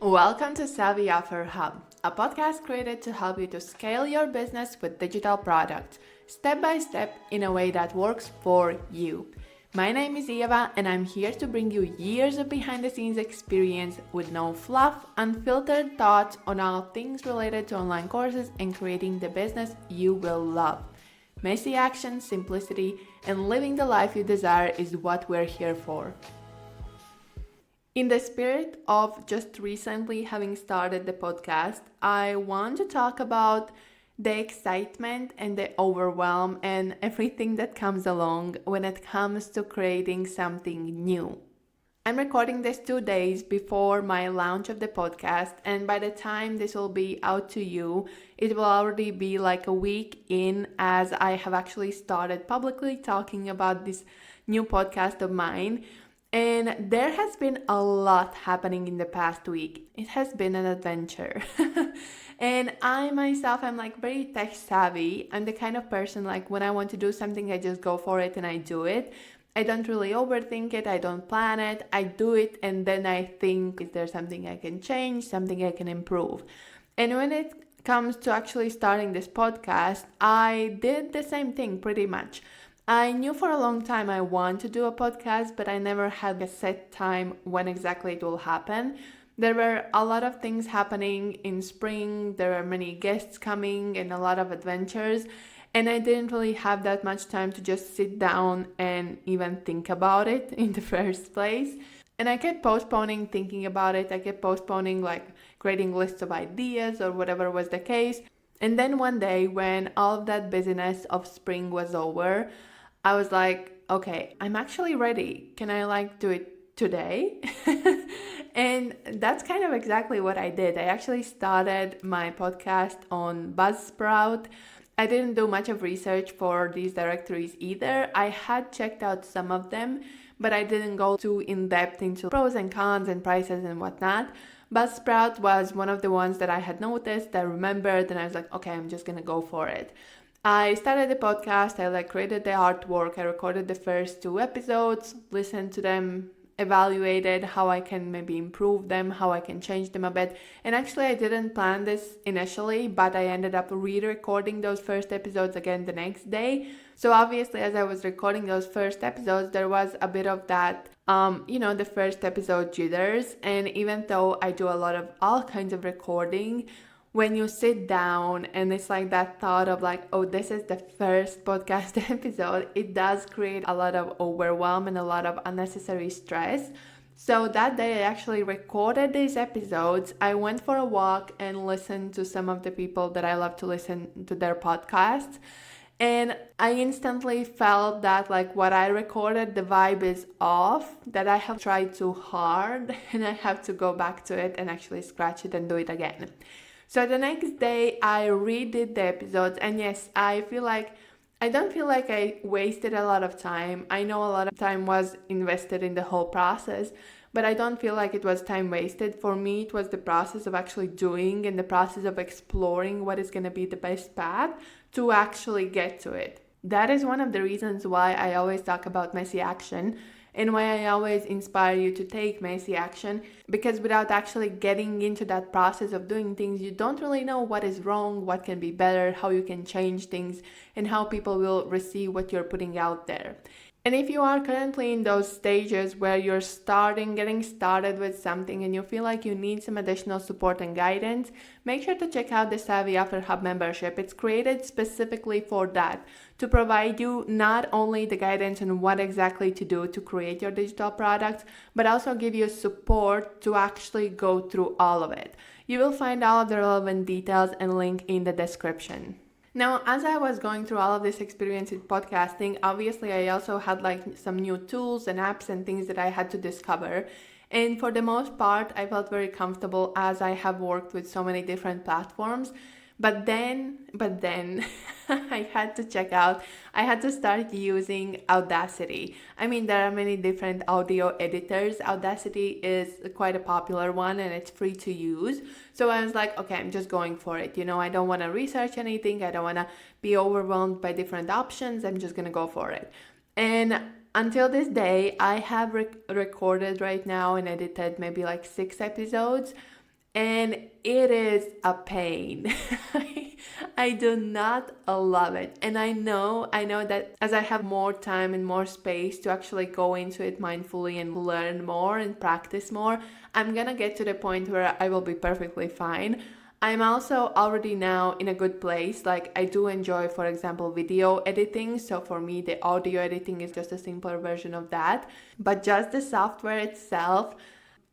Welcome to Savvy Offer Hub, a podcast created to help you to scale your business with digital products, step by step in a way that works for you. My name is Eva, and I'm here to bring you years of behind the scenes experience with no fluff, unfiltered thoughts on all things related to online courses and creating the business you will love. Messy action, simplicity, and living the life you desire is what we're here for. In the spirit of just recently having started the podcast, I want to talk about the excitement and the overwhelm and everything that comes along when it comes to creating something new. I'm recording this 2 days before my launch of the podcast, and by the time this will be out to you, it will already be like a week in as I have actually started publicly talking about this new podcast of mine. And there has been a lot happening in the past week. It has been an adventure. And I myself am like very tech savvy. I'm the kind of person like when I want to do something, I just go for it and I do it. I don't really overthink it. I don't plan it. I do it and then I think, is there something I can change, something I can improve? And when it comes to actually starting this podcast, I did the same thing pretty much. I knew for a long time I want to do a podcast, but I never had a set time when exactly it will happen. There were a lot of things happening in spring, there were many guests coming and a lot of adventures, and I didn't really have that much time to just sit down and even think about it in the first place. And I kept postponing thinking about it. I kept postponing like creating lists of ideas or whatever was the case. And then one day when all of that busyness of spring was over, I was like, okay, I'm actually ready. Can I do it today? And that's kind of exactly what I did. I actually started my podcast on Buzzsprout. I didn't do much of research for these directories either. I had checked out some of them, but I didn't go too in depth into pros and cons and prices and whatnot. Buzzsprout was one of the ones that I had noticed, I remembered, and I was like, okay, I'm just gonna go for it. I started the podcast, I created the artwork, I recorded the first 2 episodes, listened to them, evaluated how I can maybe improve them, how I can change them a bit. And actually I didn't plan this initially, but I ended up re-recording those first episodes again the next day. So obviously as I was recording those first episodes, there was a bit of that, the first episode jitters. And even though I do a lot of all kinds of recording, when you sit down and it's like that thought of like, oh, this is the first podcast episode, it does create a lot of overwhelm and a lot of unnecessary stress. So that day I actually recorded these episodes. I went for a walk and listened to some of the people that I love to listen to their podcasts. And I instantly felt that what I recorded, the vibe is off, that I have tried too hard and I have to go back to it and actually scratch it and do it again. So the next day I redid the episodes, and yes, I don't feel like I wasted a lot of time. I know a lot of time was invested in the whole process, but I don't feel like it was time wasted. For me, it was the process of actually doing and the process of exploring what is going to be the best path to actually get to it. That is one of the reasons why I always talk about messy action and why I always inspire you to take messy action, because without actually getting into that process of doing things, you don't really know what is wrong, what can be better, how you can change things, and how people will receive what you're putting out there. And if you are currently in those stages where you're getting started with something and you feel like you need some additional support and guidance, make sure to check out the Savvy Offer Hub membership. It's created specifically for that, to provide you not only the guidance on what exactly to do to create your digital products, but also give you support to actually go through all of it. You will find all of the relevant details and link in the description. Now, as I was going through all of this experience with podcasting, obviously I also had some new tools and apps and things that I had to discover. And for the most part, I felt very comfortable as I have worked with so many different platforms. But then I had to start using Audacity. I mean, there are many different audio editors. Audacity is quite a popular one and it's free to use. So I was like, okay, I'm just going for it. I don't want to research anything. I don't want to be overwhelmed by different options. I'm just going to go for it. And until this day, I have recorded right now and edited maybe 6 episodes. and it is a pain. I do not love it. And I know that as I have more time and more space to actually go into it mindfully and learn more and practice more, I'm gonna get to the point where I will be perfectly fine. I'm also already now in a good place. Like, I do enjoy, for example, video editing. So for me, the audio editing is just a simpler version of that. But just the software itself,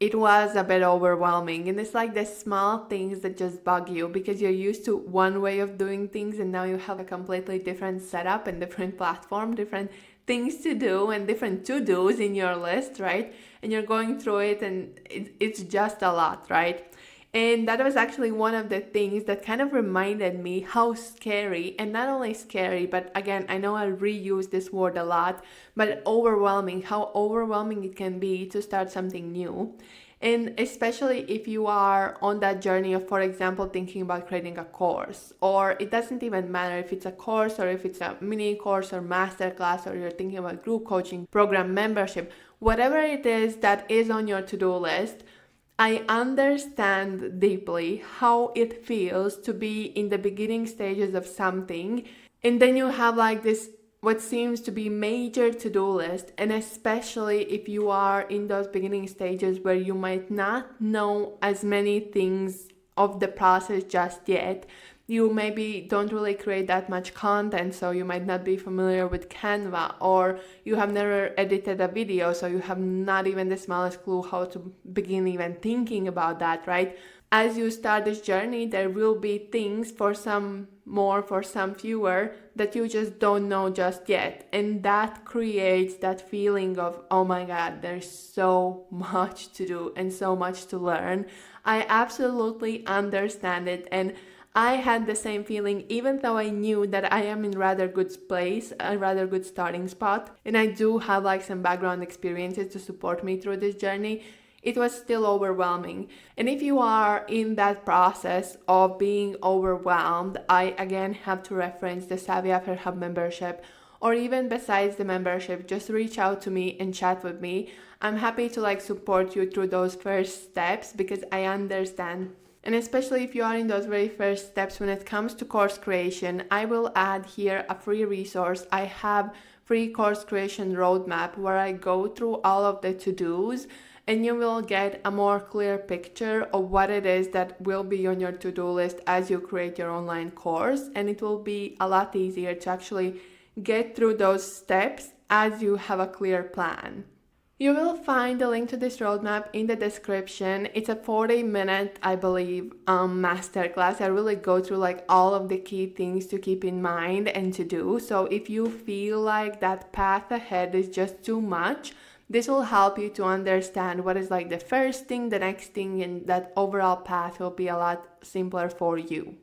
it was a bit overwhelming. And it's like the small things that just bug you because you're used to one way of doing things, and now you have a completely different setup and different platform, different things to do and different to-dos in your list, right? And you're going through it, and it's just a lot, right? And that was actually one of the things that kind of reminded me how scary, and not only scary, but again, I know I reuse this word a lot, but overwhelming, how overwhelming it can be to start something new. And especially if you are on that journey of, for example, thinking about creating a course, or it doesn't even matter if it's a course or if it's a mini course or masterclass, or you're thinking about group coaching, program membership, whatever it is that is on your to-do list. I understand deeply how it feels to be in the beginning stages of something, and then you have like this what seems to be major to-do list, and especially if you are in those beginning stages where you might not know as many things of the process just yet. You maybe don't really create that much content, so you might not be familiar with Canva, or you have never edited a video, so you have not even the smallest clue how to begin even thinking about that, right? As you start this journey, there will be things, for some more, for some fewer, that you just don't know just yet. And that creates that feeling of, oh my God, there's so much to do and so much to learn. I absolutely understand it. And I had the same feeling, even though I knew that I am in rather good place, a rather good starting spot, and I do have like some background experiences to support me through this journey. It was still overwhelming. And if you are in that process of being overwhelmed, I again have to reference the Savvy After Hub membership, or even besides the membership, just reach out to me and chat with me. I'm happy to like support you through those first steps, because I understand. And especially if you are in those very first steps when it comes to course creation, I will add here a free resource. I have free course creation roadmap where I go through all of the to-dos, and you will get a more clear picture of what it is that will be on your to-do list as you create your online course. And it will be a lot easier to actually get through those steps as you have a clear plan. You will find the link to this roadmap in the description. It's a 40-minute, I believe, masterclass. I really go through like all of the key things to keep in mind and to do. So if you feel like that path ahead is just too much, this will help you to understand what is like the first thing, the next thing, and that overall path will be a lot simpler for you.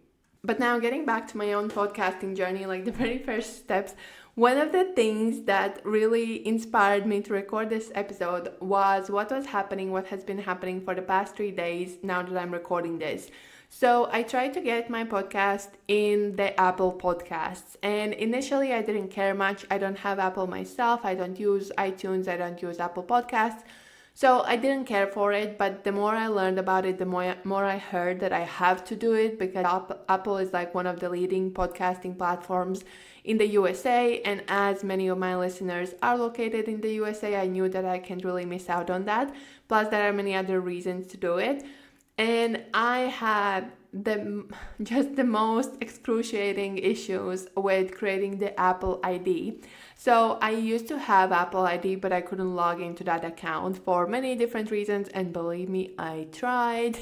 But now getting back to my own podcasting journey, like the very first steps, one of the things that really inspired me to record this episode was what has been happening for the past 3 days now that I'm recording this. So I tried to get my podcast in the Apple Podcasts, and initially I didn't care much. I don't have Apple myself. I don't use iTunes. I don't use Apple Podcasts. So I didn't care for it, but the more I learned about it, the more I heard that I have to do it, because Apple is like one of the leading podcasting platforms in the USA, and as many of my listeners are located in the USA, I knew that I can't really miss out on that. Plus, there are many other reasons to do it. And I had just the most excruciating issues with creating the Apple ID. So I used to have Apple ID, but I couldn't log into that account for many different reasons, and believe me, I tried.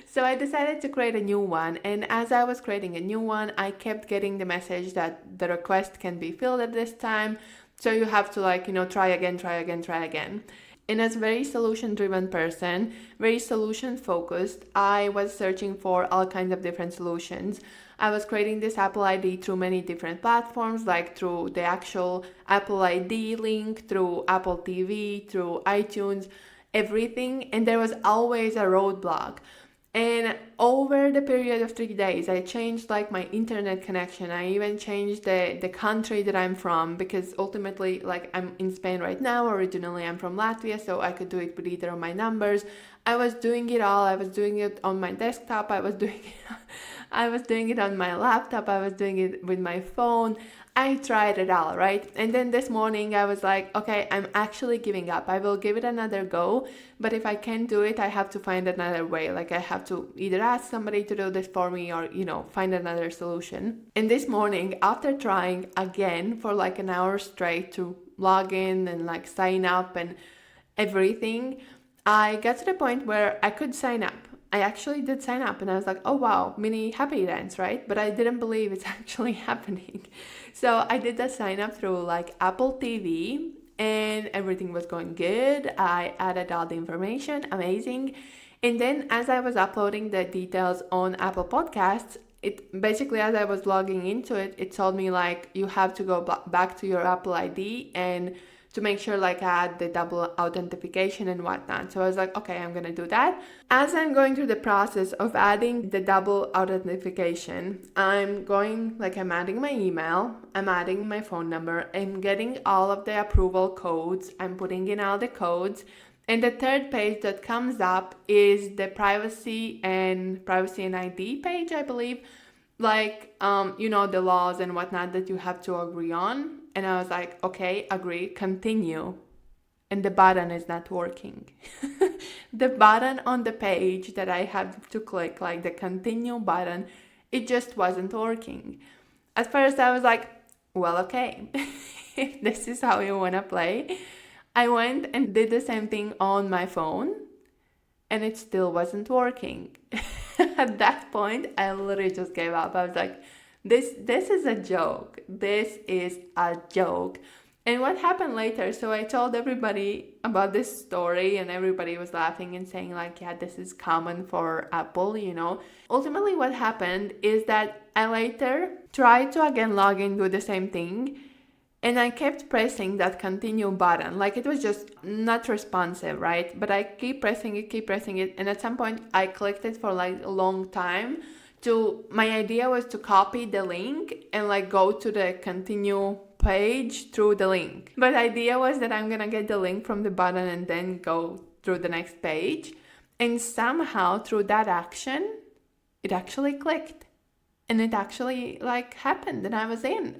So I decided to create a new one, and as I was creating a new one, I kept getting the message that the request can be filled at this time, so you have to try again. And as a very solution-driven person, very solution-focused, I was searching for all kinds of different solutions. I was creating this Apple ID through many different platforms, like through the actual Apple ID link, through Apple TV, through iTunes, everything. And there was always a roadblock. And over the period of 3 days, I changed like my internet connection. I even changed the country that I'm from, because ultimately, like, I'm in Spain right now. Originally, I'm from Latvia, so I could do it with either of my numbers. I was doing it all. I was doing it on my desktop. I was doing it on my laptop. I was doing it with my phone. I tried it all, right? And then this morning I was like, okay, I'm actually giving up. I will give it another go. But if I can't do it, I have to find another way. Like I have to either ask somebody to do this for me or, find another solution. And this morning, after trying again for like an hour straight to log in and like sign up and everything, I got to the point where I could sign up. I actually did sign up and I was like, oh wow, mini happy dance, right? But I didn't believe it's actually happening. So I did the sign up through like Apple TV and everything was going good. I added all the information, amazing. And then as I was uploading the details on Apple Podcasts, it basically, as I was logging into it, it told me like you have to go back to your Apple ID and to make sure like I had the double authentication and whatnot. So I was like, okay, I'm gonna do that. As I'm going through the process of adding the double authentication, I'm adding my email, I'm adding my phone number, I'm getting all of the approval codes, I'm putting in all the codes. And the third page that comes up is the privacy and ID page, I believe. The laws and whatnot that you have to agree on. And I was like, okay, agree, continue. And the button is not working. The button on the page that I have to click, like the continue button, it just wasn't working. At first I was like, well, okay, if this is how you want to play. I went and did the same thing on my phone and it still wasn't working. At that point, I literally just gave up. I was like, this is a joke. This is a joke. And what happened later, so I told everybody about this story and everybody was laughing and saying like, yeah, this is common for Apple, Ultimately what happened is that I later tried to again log in, do the same thing. And I kept pressing that continue button. Like it was just not responsive, right? But I keep pressing it. And at some point I clicked it for like a long time. My idea was to copy the link and like go to the continue page through the link. But the idea was that I'm gonna get the link from the button and then go through the next page. And somehow through that action, it actually clicked. And it actually like happened and I was in.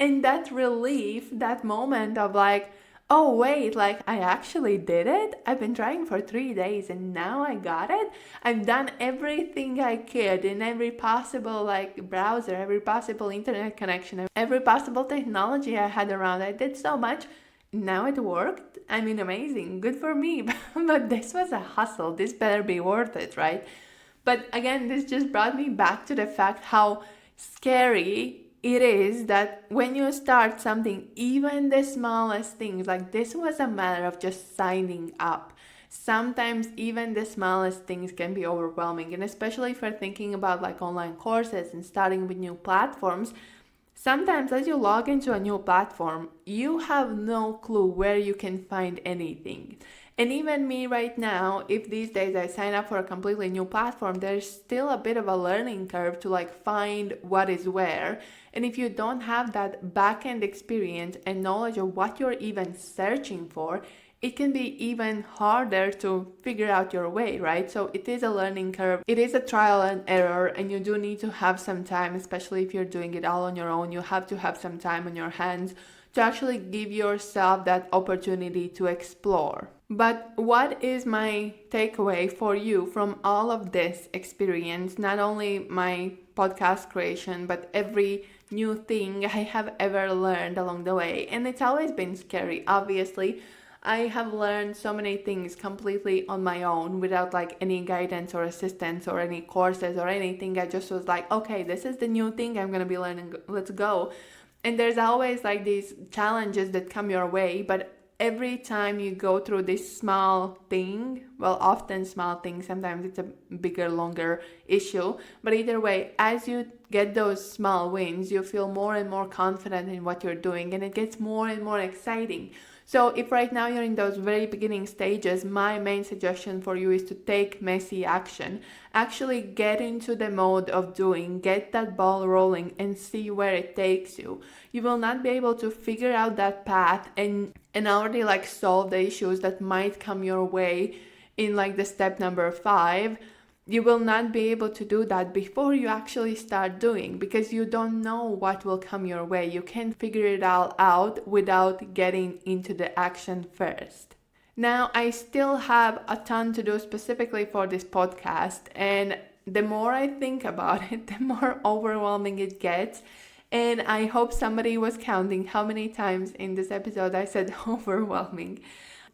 And that relief, that moment of like, oh wait, like I actually did it. I've been trying for 3 days and now I got it. I've done everything I could in every possible like browser, every possible internet connection, every possible technology I had around. I did so much. Now it worked. I mean, amazing. Good for me. But this was a hustle. This better be worth it, right? But again, this just brought me back to the fact how scary it is that when you start something, even the smallest things, like this was a matter of just signing up. Sometimes even the smallest things can be overwhelming, and especially if you're thinking about like online courses and starting with new platforms, sometimes as you log into a new platform, you have no clue where you can find anything. And even me right now, if these days I sign up for a completely new platform, there's still a bit of a learning curve to like find what is where. And if you don't have that back-end experience and knowledge of what you're even searching for, it can be even harder to figure out your way, right? So it is a learning curve. It is a trial and error, and you do need to have some time, especially if you're doing it all on your own. You have to have some time on your hands to actually give yourself that opportunity to explore. But what is my takeaway for you from all of this experience? Not only my podcast creation, but every new thing I have ever learned along the way. And it's always been scary, obviously. I have learned so many things completely on my own without like any guidance or assistance or any courses or anything. I just was like, okay, this is the new thing I'm going to be learning. Let's go. And there's always like these challenges that come your way, but every time you go through this small thing, well, often small things, sometimes it's a bigger, longer issue, but either way, as you get those small wins, you feel more and more confident in what you're doing, and it gets more and more exciting. So if right now you're in those very beginning stages, my main suggestion for you is to take messy action. Actually get into the mode of doing, get that ball rolling and see where it takes you. You will not be able to figure out that path and already like solve the issues that might come your way in like the step number 5, you will not be able to do that before you actually start doing, because you don't know what will come your way. You can't figure it all out without getting into the action first. Now, I still have a ton to do specifically for this podcast, and the more I think about it, the more overwhelming it gets. And I hope somebody was counting how many times in this episode I said overwhelming.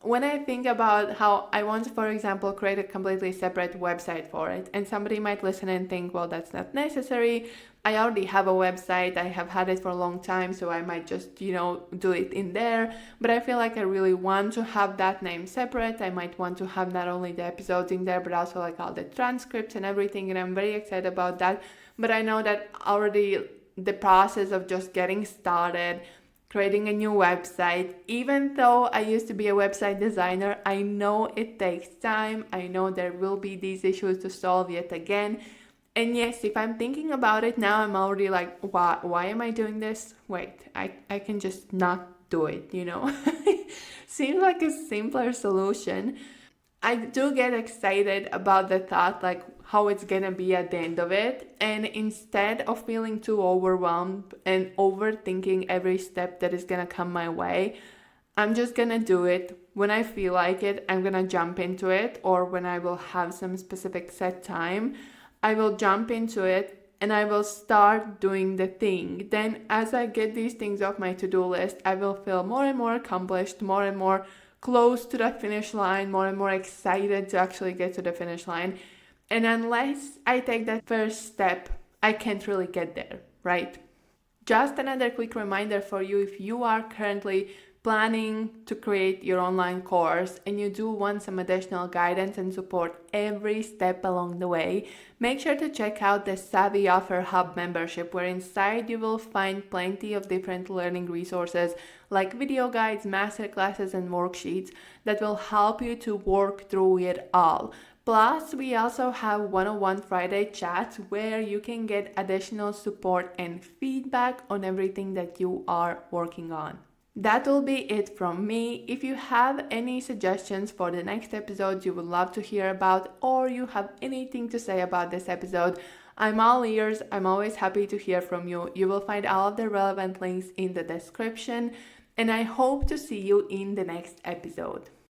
When I think about how I want to, for example, create a completely separate website for it, and somebody might listen and think, well, that's not necessary. I already have a website. I have had it for a long time, so I might just, do it in there. But I feel like I really want to have that name separate. I might want to have not only the episodes in there, but also like all the transcripts and everything. And I'm very excited about that. But I know that already the process of just getting started, creating a new website, even though I used to be a website designer, I know it takes time. I know there will be these issues to solve yet again. And yes, if I'm thinking about it now, I'm already like, why am I doing this? Wait, I can just not do it, Seems like a simpler solution. I do get excited about the thought, like how it's gonna be at the end of it. And instead of feeling too overwhelmed and overthinking every step that is gonna come my way, I'm just gonna do it. When I feel like it, I'm gonna jump into it, or when I will have some specific set time, I will jump into it and I will start doing the thing. Then as I get these things off my to-do list, I will feel more and more accomplished, more and more close to the finish line, more and more excited to actually get to the finish line. And unless I take that first step, I can't really get there, right? Just another quick reminder for you, if you are currently planning to create your online course and you do want some additional guidance and support every step along the way, make sure to check out the Savvy Offer Hub membership, where inside you will find plenty of different learning resources like video guides, masterclasses, and worksheets that will help you to work through it all. Plus, we also have one-on-one Friday chats where you can get additional support and feedback on everything that you are working on. That will be it from me. If you have any suggestions for the next episode you would love to hear about, or you have anything to say about this episode, I'm all ears. I'm always happy to hear from you. You will find all of the relevant links in the description, and I hope to see you in the next episode.